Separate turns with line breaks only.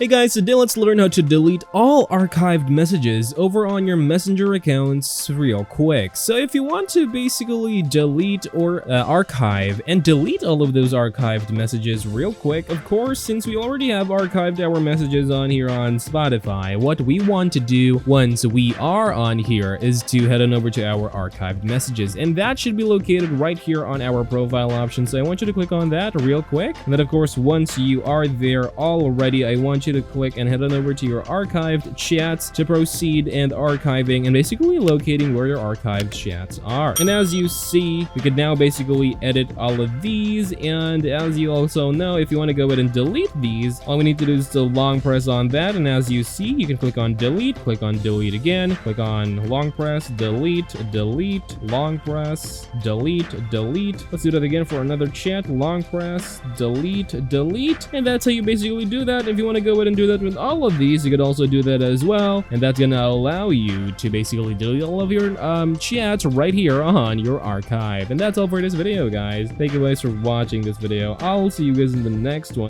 Hey guys, today let's learn how to delete all archived messages over on your messenger accounts real quick. So if you want to basically delete or archive and delete all of those archived messages real quick, of course, since we already have archived our messages on here on Spotify, what we want to do once we are on here is to head on over to our archived messages, and that should be located right here on our profile option. So I want you to click on that real quick, and then of course once you are there already, I want you to click and head on over to your archived chats to proceed and archiving and basically locating where your archived chats are. And as you see, we could now basically edit all of these, and as you also know, if you want to go ahead and delete these, all we need to do is to long press on that, and as you see, you can click on delete again, click on long press, delete, long press, delete. Let's do that again for another chat, long press, delete, and that's how you basically do that. If you want to go ahead and do that with all of these, you could also do that as well, and that's gonna allow you to basically delete all of your chats right here on your archive. And that's all for this video, guys. Thank you guys for watching this video. I'll see you guys in the next one.